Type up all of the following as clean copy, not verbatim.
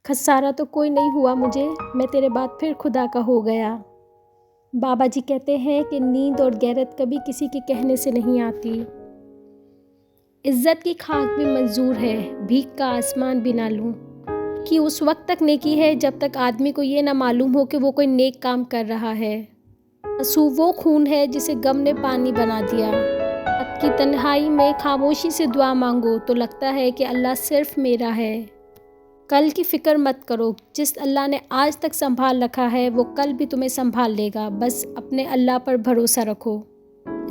खसारा तो कोई नहीं हुआ मुझे, मैं तेरे बाद फिर खुदा का हो गया। बाबा जी कहते हैं कि नींद और गैरत कभी किसी के कहने से नहीं आती। इज्जत की खाक भी मंजूर है, भीख का आसमान भी ना लूं, कि उस वक्त तक नेकी है जब तक आदमी को ये ना मालूम हो कि वो कोई नेक काम कर रहा है। आंसू वो खून है जिसे गम ने पानी बना दिया। रात की तन्हाई में खामोशी से दुआ मांगो तो लगता है कि अल्लाह सिर्फ मेरा है। कल की फ़िक्र मत करो, जिस अल्लाह ने आज तक संभाल रखा है वो कल भी तुम्हें संभाल लेगा। बस अपने अल्लाह पर भरोसा रखो।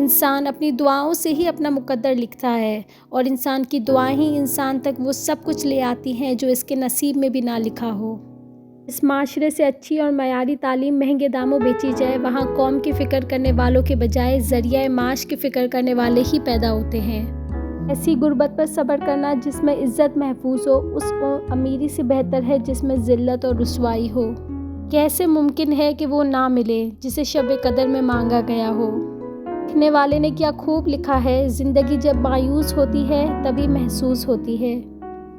इंसान अपनी दुआओं से ही अपना मुकद्दर लिखता है और इंसान की दुआएं ही इंसान तक वो सब कुछ ले आती हैं जो इसके नसीब में भी ना लिखा हो। इस माशरे से अच्छी और मयारी तालीम महंगे दामों बेची जाए, वहाँ कौम की फ़िक्र करने वालों के बजाय ज़रिया माश की फ़िक्र करने वाले ही पैदा होते हैं। ऐसी गुर्बत पर सब्र करना जिसमें इज़्ज़त महफूज हो, उसको अमीरी से बेहतर है जिसमें ज़िल्लत और रुसवाई हो। कैसे मुमकिन है कि वो ना मिले जिसे शब कदर में मांगा गया हो। लिखने वाले ने क्या खूब लिखा है, ज़िंदगी जब मायूस होती है तभी महसूस होती है।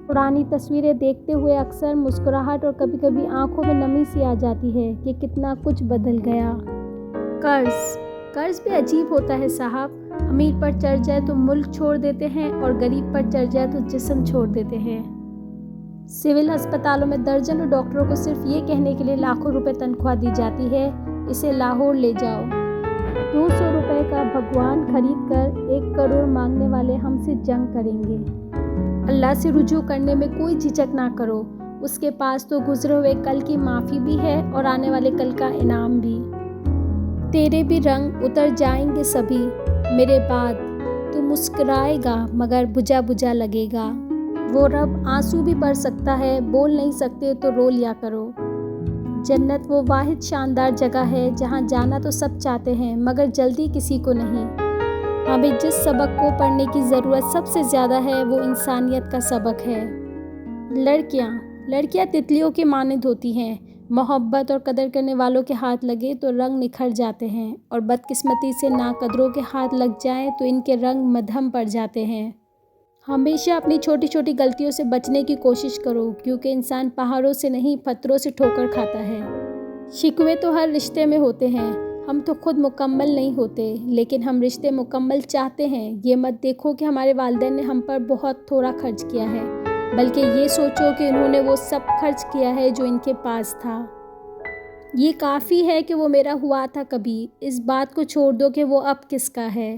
पुरानी तस्वीरें देखते हुए अक्सर मुस्कुराहट और कभी कभी आंखों में नमी सी आ जाती है कि कितना कुछ बदल गया। कर्ज भी अजीब होता है साहब। अमीर पर चढ़ जाए तो मुल्क छोड़ देते हैं और गरीब पर चढ़ जाए तो जिस्म छोड़ देते हैं। सिविल अस्पतालों में दर्जनों डॉक्टरों को सिर्फ ये कहने के लिए लाखों रुपए तनख्वाह दी जाती है, इसे लाहौर ले जाओ। 200 रुपए का भगवान खरीद कर 1 करोड़ मांगने वाले हमसे जंग करेंगे। अल्लाह से रुजू करने में कोई झिझक ना करो, उसके पास तो गुजरे हुए कल की माफ़ी भी है और आने वाले कल का इनाम भी। तेरे भी रंग उतर जाएंगे सभी मेरे बाद, तू मुस्कुराएगा मगर बुझा बुझा लगेगा। वो रब आंसू भी भर सकता है, बोल नहीं सकते तो रो लिया करो। जन्नत वो वाहिद शानदार जगह है जहाँ जाना तो सब चाहते हैं मगर जल्दी किसी को नहीं। हमें जिस सबक को पढ़ने की ज़रूरत सबसे ज़्यादा है वो इंसानियत का सबक है। लड़कियाँ तितलियों की मानद होती हैं। मोहब्बत और कदर करने वालों के हाथ लगे तो रंग निखर जाते हैं और बदकिस्मती से नाकदरों के हाथ लग जाएं तो इनके रंग मध्यम पड़ जाते हैं। हमेशा अपनी छोटी छोटी गलतियों से बचने की कोशिश करो, क्योंकि इंसान पहाड़ों से नहीं पत्थरों से ठोकर खाता है। शिकवे तो हर रिश्ते में होते हैं, हम तो खुद मुकम्मल नहीं होते लेकिन हम रिश्ते मुकम्मल चाहते हैं। ये मत देखो कि हमारे वालिदैन ने हम पर बहुत थोड़ा खर्च किया है, बल्कि ये सोचो कि उन्होंने वो सब खर्च किया है जो इनके पास था। ये काफ़ी है कि वो मेरा हुआ था कभी, इस बात को छोड़ दो कि वो अब किसका है।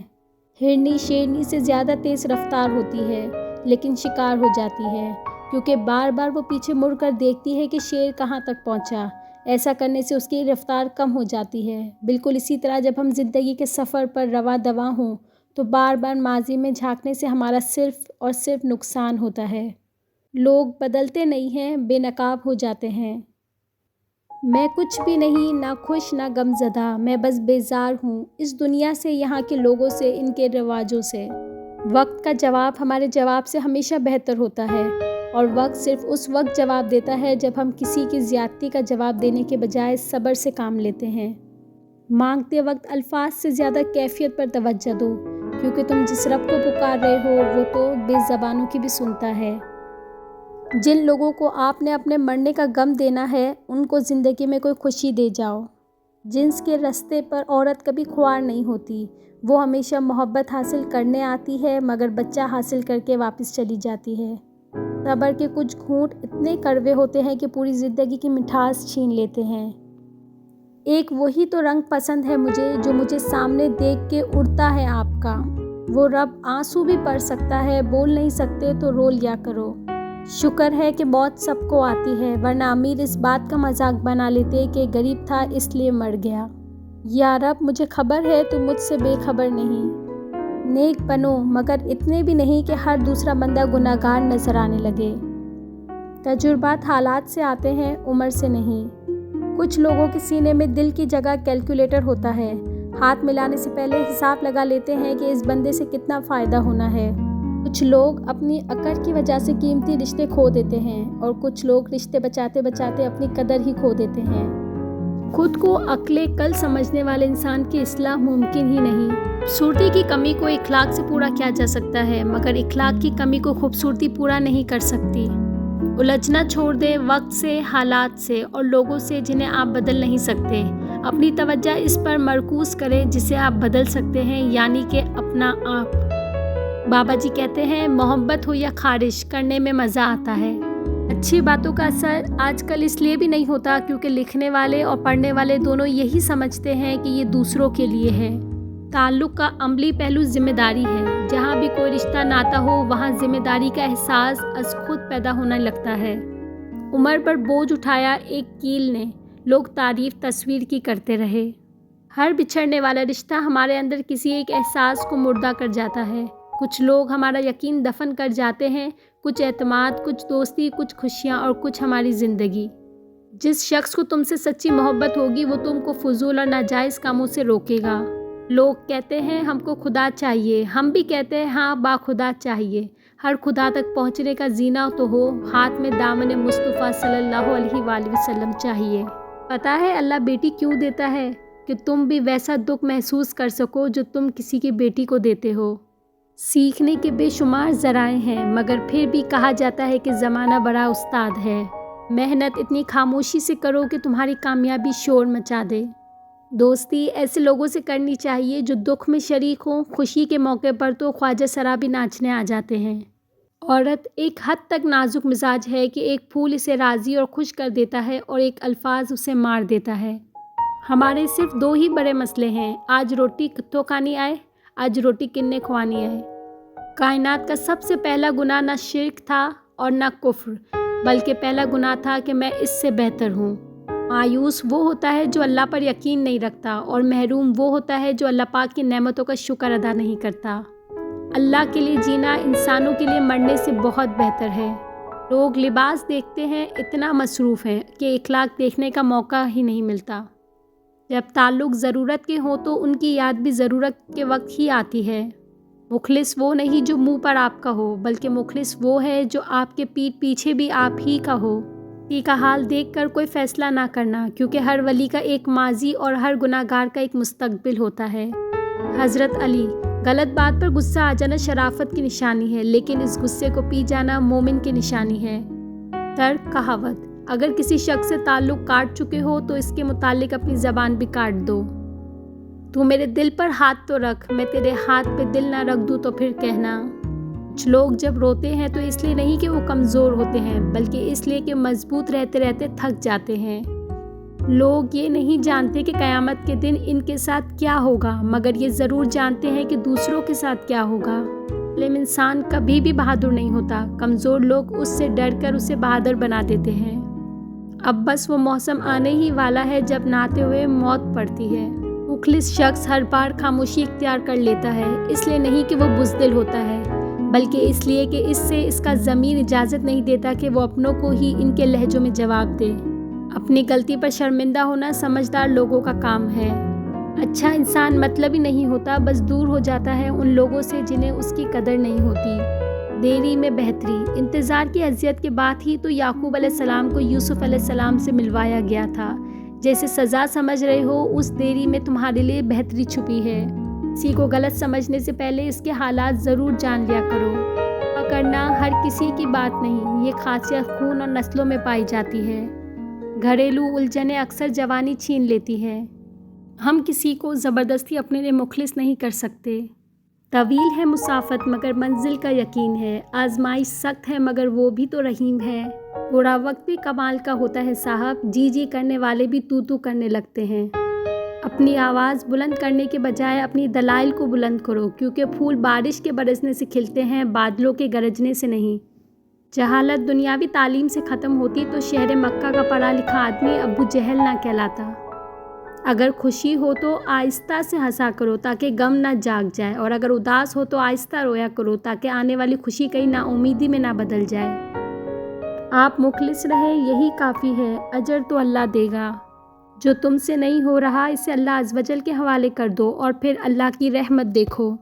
हिरनी शेरनी से ज़्यादा तेज़ रफ्तार होती है लेकिन शिकार हो जाती है, क्योंकि बार बार वो पीछे मुड़कर देखती है कि शेर कहाँ तक पहुँचा। ऐसा करने से उसकी रफ्तार कम हो जाती है। बिल्कुल इसी तरह जब हम ज़िंदगी के सफ़र पर रवा दवा हों तो बार बार माजी में झांकने से हमारा सिर्फ और सिर्फ नुकसान होता है। लोग बदलते नहीं हैं, बेनकाब हो जाते हैं। मैं कुछ भी नहीं, ना खुश ना गमज़दा, मैं बस बेजार हूँ इस दुनिया से, यहाँ के लोगों से, इनके रिवाजों से। वक्त का जवाब हमारे जवाब से हमेशा बेहतर होता है और वक्त सिर्फ उस वक्त जवाब देता है जब हम किसी की ज़्यादती का जवाब देने के बजाय सब्र से काम लेते हैं। मांगते वक्त अल्फाज से ज़्यादा कैफियत पर तवज्जो दो, क्योंकि तुम जिस रब को पुकार रहे हो वो तो बेज़बानों की भी सुनता है। जिन लोगों को आपने अपने मरने का गम देना है उनको ज़िंदगी में कोई खुशी दे जाओ। जिन्स के रास्ते पर औरत कभी ख्वार नहीं होती, वो हमेशा मोहब्बत हासिल करने आती है मगर बच्चा हासिल करके वापस चली जाती है। सब्र के कुछ घूंट इतने कड़वे होते हैं कि पूरी ज़िंदगी की मिठास छीन लेते हैं। एक वही तो रंग पसंद है मुझे जो मुझे सामने देख के उड़ता है आपका। वो रब आंसू भी पढ़ सकता है, बोल नहीं सकते तो रो लिया करो। शुक्र है कि मौत सबको आती है, वरना अमीर इस बात का मजाक बना लेते कि गरीब था इसलिए मर गया। या रब मुझे खबर है तुम मुझसे बेखबर नहीं। नेक बनो मगर इतने भी नहीं कि हर दूसरा बंदा गुनाहगार नजर आने लगे। तजुर्बात हालात से आते हैं, उम्र से नहीं। कुछ लोगों के सीने में दिल की जगह कैलकुलेटर होता है, हाथ मिलाने से पहले हिसाब लगा लेते हैं कि इस बंदे से कितना फ़ायदा होना है। कुछ लोग अपनी अकड़ की वजह से कीमती रिश्ते खो देते हैं और कुछ लोग रिश्ते बचाते बचाते अपनी कदर ही खो देते हैं। खुद को अक्ले कल समझने वाले इंसान की इस्लाह मुमकिन ही नहीं। खूबसूरती की कमी को इखलाक से पूरा किया जा सकता है, मगर इखलाक की कमी को खूबसूरती पूरा नहीं कर सकती। उलझना छोड़ दें वक्त से, हालात से और लोगों से जिन्हें आप बदल नहीं सकते। अपनी तवज्जो इस पर मरकूज़ करें जिसे आप बदल सकते हैं, यानी कि अपना आप। बाबा जी कहते हैं, मोहब्बत हो या खारिश, करने में मज़ा आता है। अच्छी बातों का असर आजकल इसलिए भी नहीं होता क्योंकि लिखने वाले और पढ़ने वाले दोनों यही समझते हैं कि ये दूसरों के लिए है। ताल्लुक़ का अमली पहलू जिम्मेदारी है। जहाँ भी कोई रिश्ता नाता हो वहाँ जिम्मेदारी का एहसास अज़ खुद पैदा होने लगता है। उम्र पर बोझ उठाया एक कील ने, लोग तारीफ़ तस्वीर की करते रहे। हर बिछड़ने वाला रिश्ता हमारे अंदर किसी एक एहसास को मुर्दा कर जाता है। कुछ लोग हमारा यकीन दफन कर जाते हैं, कुछ एतमाद, कुछ दोस्ती, कुछ खुशियाँ और कुछ हमारी ज़िंदगी। जिस शख्स को तुमसे सच्ची मोहब्बत होगी वो तुमको फजूल और नाजायज़ कामों से रोकेगा। लोग कहते हैं हमको खुदा चाहिए, हम भी कहते हैं हाँ बाखुदा चाहिए। हर खुदा तक पहुँचने का जीना तो हो, हाथ में दामन मुस्तफ़ा सल्लल्लाहु अलैहि वसल्लम चाहिए। पता है अल्लाह बेटी क्यों देता है? कि तुम भी वैसा दुख महसूस कर सको जो तुम किसी की बेटी को देते हो। सीखने के बेशुमार ज़राए हैं, मगर फिर भी कहा जाता है कि ज़माना बड़ा उस्ताद है। मेहनत इतनी खामोशी से करो कि तुम्हारी कामयाबी शोर मचा दे। दोस्ती ऐसे लोगों से करनी चाहिए जो दुख में शरीक हों, खुशी के मौके पर तो ख्वाजा सरा भी नाचने आ जाते हैं। औरत एक हद तक नाजुक मिजाज है कि एक फूल इसे राज़ी और खुश कर देता है और एक अल्फाज उसे मार देता है। हमारे सिर्फ दो ही बड़े मसले हैं, आज रोटी कित्तों खानी आए, आज रोटी किन्ने खुआनी आए। कायनात का सबसे पहला गुनाह न शिर्क था और न कुफ्र, बल्कि पहला गुनाह था कि मैं इससे बेहतर हूँ। मायूस वो होता है जो अल्लाह पर यकीन नहीं रखता और महरूम वो होता है जो अल्लाह पाक की नेमतों का शुक्र अदा नहीं करता। अल्लाह के लिए जीना इंसानों के लिए मरने से बहुत बेहतर है। लोग लिबास देखते हैं, इतना मसरूफ़ हैं कि इखलाक देखने का मौका ही नहीं मिलता। जब ताल्लुक़ ज़रूरत के हो तो उनकी याद भी ज़रूरत के वक्त ही आती है। मुखलिस वो नहीं जो मुंह पर आपका हो, बल्कि मुखलिस वो है जो आपके पीठ पीछे भी आप ही का हो। किसी का हाल देखकर कोई फ़ैसला ना करना, क्योंकि हर वली का एक माजी और हर गुनाहगार का एक मुस्तकबिल होता है। हज़रत अली, गलत बात पर गुस्सा आ जाना शराफत की निशानी है, लेकिन इस गुस्से को पी जाना मोमिन की निशानी है। तर्क कहावत, अगर किसी शख्स से ताल्लुक़ काट चुके हो तो इसके मुतालिक अपनी ज़बान भी काट दो। तू मेरे दिल पर हाथ तो रख, मैं तेरे हाथ पे दिल ना रख दूँ तो फिर कहना। कुछ लोग जब रोते हैं तो इसलिए नहीं कि वो कमज़ोर होते हैं, बल्कि इसलिए कि मजबूत रहते रहते थक जाते हैं। लोग ये नहीं जानते कि क़यामत के दिन इनके साथ क्या होगा, मगर ये ज़रूर जानते हैं कि दूसरों के साथ क्या होगा। लेकिन इंसान कभी भी बहादुर नहीं होता, कमज़ोर लोग उससे डर कर उसे बहादुर बना देते हैं। अब बस वो मौसम आने ही वाला है जब नहाते हुए मौत पड़ती है। मुखलिस शख्स हर बार खामोशी इख्तियार कर लेता है, इसलिए नहीं कि वो बुज़दिल होता है, बल्कि इसलिए कि इससे इसका ज़मीर इजाज़त नहीं देता कि वो अपनों को ही इनके लहजों में जवाब दे। अपनी गलती पर शर्मिंदा होना समझदार लोगों का काम है। अच्छा इंसान मतलब ही नहीं होता, बस दूर हो जाता है उन लोगों से जिन्हें उसकी कदर नहीं होती। देरी में बेहतरी, इंतज़ार की अज़ियत के बाद ही तो याकूब अलैहिस्सलाम को यूसुफ अलैहिस्सलाम से मिलवाया गया था। जैसे सज़ा समझ रहे हो, उस देरी में तुम्हारे लिए बेहतरी छुपी है। किसी को गलत समझने से पहले इसके हालात ज़रूर जान लिया करो। करना हर किसी की बात नहीं, ये खासियत खून और नस्लों में पाई जाती है। घरेलू उलझनें अक्सर जवानी छीन लेती है। हम किसी को ज़बरदस्ती अपने लिए मुखलिस नहीं कर सकते। तवील है मुसाफत मगर मंजिल का यकीन है, आजमाइश सख्त है मगर वो भी तो रहीम है। बुरा वक्त भी कमाल का होता है साहब, जी जी करने वाले भी तू तू करने लगते हैं। अपनी आवाज़ बुलंद करने के बजाय अपनी दलाइल को बुलंद करो, क्योंकि फूल बारिश के बरसने से खिलते हैं, बादलों के गरजने से नहीं। जहालत दुनियावी तालीम से ख़त्म होती तो शहर मक्का का पढ़ा लिखा आदमी अबू जहल ना कहलाता। अगर खुशी हो तो आहिस्ता से हंसा करो ताकि गम ना जाग जाए, और अगर उदास हो तो आहिस्ता रोया करो ताकि आने वाली खुशी कहीं नाउमीदी में ना बदल जाए। आप मुखलिस रहे यही काफ़ी है, अजर तो अल्लाह देगा। जो तुमसे नहीं हो रहा इसे अल्लाह अज़्ज़वजल के हवाले कर दो और फिर अल्लाह की रहमत देखो।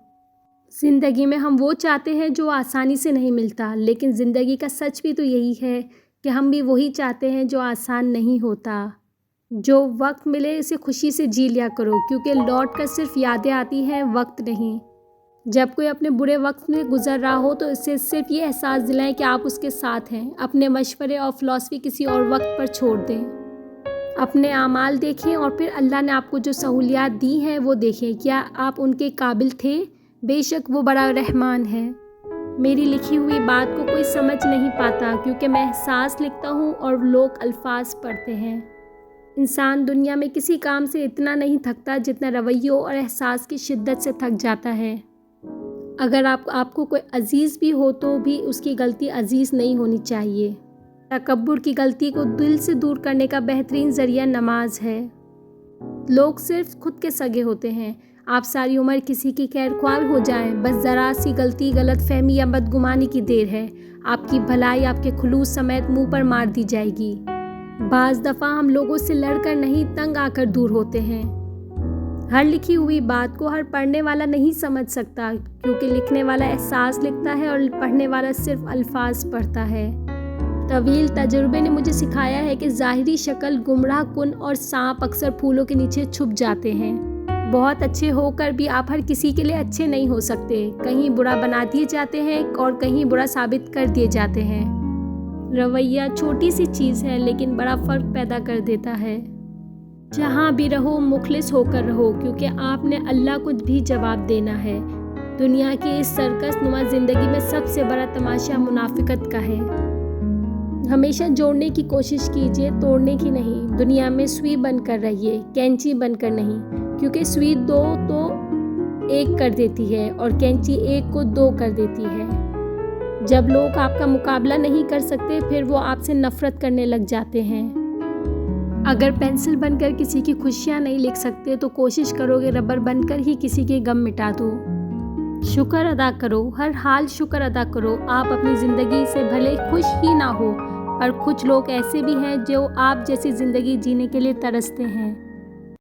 ज़िंदगी में हम वो चाहते हैं जो आसानी से नहीं मिलता, लेकिन ज़िंदगी का सच भी तो यही है कि हम भी वही चाहते हैं जो आसान नहीं होता। जो वक्त मिले इसे खुशी से जी लिया करो, क्योंकि लौट कर सिर्फ यादें आती हैं, वक्त नहीं। जब कोई अपने बुरे वक्त में गुजर रहा हो तो इससे सिर्फ ये एहसास दिलाएं कि आप उसके साथ हैं। अपने मशवरे और फ़िलॉसफ़ी किसी और वक्त पर छोड़ दें। अपने आमाल देखें और फिर अल्लाह ने आपको जो सहूलियात दी हैं वो देखें, क्या आप उनके काबिल थे? बेशक वो बड़ा रहमान है। मेरी लिखी हुई बात को कोई समझ नहीं पाता क्योंकि मैं एहसास लिखता हूँ और लोग अल्फाज पढ़ते हैं। इंसान दुनिया में किसी काम से इतना नहीं थकता जितना रवैयों और एहसास की शिद्दत से थक जाता है। अगर आपको कोई अजीज़ भी हो तो भी उसकी गलती अजीज़ नहीं होनी चाहिए। तकब्बुर की गलती को दिल से दूर करने का बेहतरीन ज़रिया नमाज है। लोग सिर्फ खुद के सगे होते हैं। आप सारी उम्र किसी की खैरख्वाह हो जाएं, बस ज़रा सी गलती, गलत फहमी या बदगुमानी की देर है, आपकी भलाई आपके खुलूस समेत मुंह पर मार दी जाएगी। बाज़ दफ़ा हम लोगों से लड़कर नहीं, तंग आकर दूर होते हैं। हर लिखी हुई बात को हर पढ़ने वाला नहीं समझ सकता, क्योंकि लिखने वाला एहसास लिखता है और पढ़ने वाला सिर्फ अल्फाज पढ़ता है। तवील तजुर्बे ने मुझे सिखाया है कि ज़ाहिरी शक्ल गुमराह कुन और सांप अक्सर फूलों के नीचे छुप जाते हैं। बहुत अच्छे होकर भी आप हर किसी के लिए अच्छे नहीं हो सकते। कहीं बुरा बना दिए जाते हैं और कहीं बुरा साबित कर दिए जाते हैं। रवैया छोटी सी चीज़ है लेकिन बड़ा फ़र्क पैदा कर देता है। जहाँ भी रहो मुखलिस होकर रहो, क्योंकि आपने अल्लाह को भी जवाब देना है। दुनिया की इस सर्कस नुमा ज़िंदगी में सबसे बड़ा तमाशा मुनाफिकत का है। हमेशा जोड़ने की कोशिश कीजिए, तोड़ने की नहीं। दुनिया में सुई बनकर रहिए, कैंची बनकर नहीं, क्योंकि सुई दो तो एक कर देती है और कैंची एक को दो कर देती है। जब लोग आपका मुकाबला नहीं कर सकते फिर वो आपसे नफ़रत करने लग जाते हैं। अगर पेंसिल बनकर किसी की खुशियाँ नहीं लिख सकते तो कोशिश करोगे रबर बनकर ही किसी के गम मिटा दो। शुक्र अदा करो, हर हाल शुक्र अदा करो। आप अपनी ज़िंदगी से भले खुश ही ना हो, पर कुछ लोग ऐसे भी हैं जो आप जैसी ज़िंदगी जीने के लिए तरसते हैं।